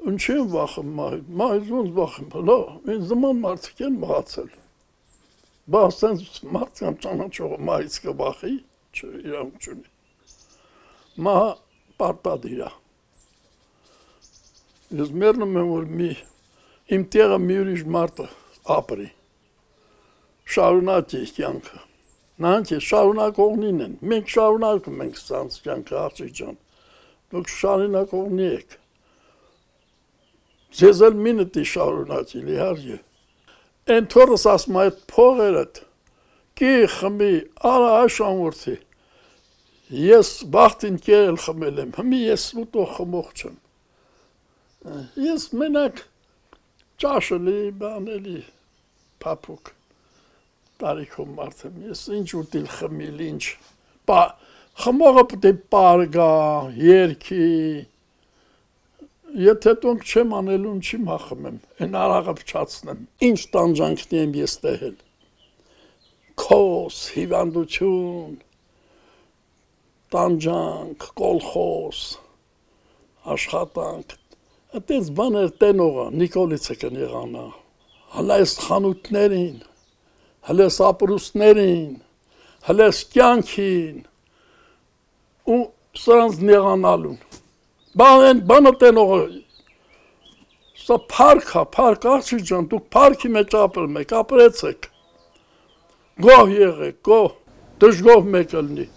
Ինչի եմ վախում մահից ոնց վախում, հլո, ինձ նման մարդիկ են մահացել։ Բա ասենց մարդկան ճանաչողը մահից կվախի, չէ, իրանք չունի։ Մահը պարտադիր է։ Ես մերնում եմ, որ իմ տեղը մի ուրիշ մարդը ապրի, շարունակի կյանքը։ Նրանք շարունակողնին են, մենք շարունակում ենք սրանց կյանքը, աղջիկ ջան, դուք շարունակողնի եք։ Ձեզ էլ մի նտի շարունակիլ, իհարկե։ Են թորս ասում այդ փողերդ, կի խմի, արա աշանորդի, ես բախտին կերել խմել եմ, հմի ես ուտող խմող չեմ։ Ես մենակ ճաշելի, բանելի, պապուկ, տարիքում մարդ եմ, ես ինչ ուտիլ խմիլ, ինչ, խմողը պտի պարգա, երկի, եթե տոնք չեմ անելուն չի մախմեմ, են արաղը պչացնեմ, ինչ տանջանքնի եմ ես տեհել, քոս, հիվանդություն, տանջանք, կոլխոս, աշխատանք, այդպես բաներ տենողը, Նիկոլիցը կնեղանա, հլա ես խանութներին, հլա ես ապրուստներին, հլա ես կյանքին, ու սրանց նեղանալուն, բանը տենողը, սա պարկ է, պարկ աղջիկ ջան, դուք պարկի մեջ ապրում եք, ապրեցեք, գոհ եղեք, գոհ, դժգոհ մեկ ըլնի,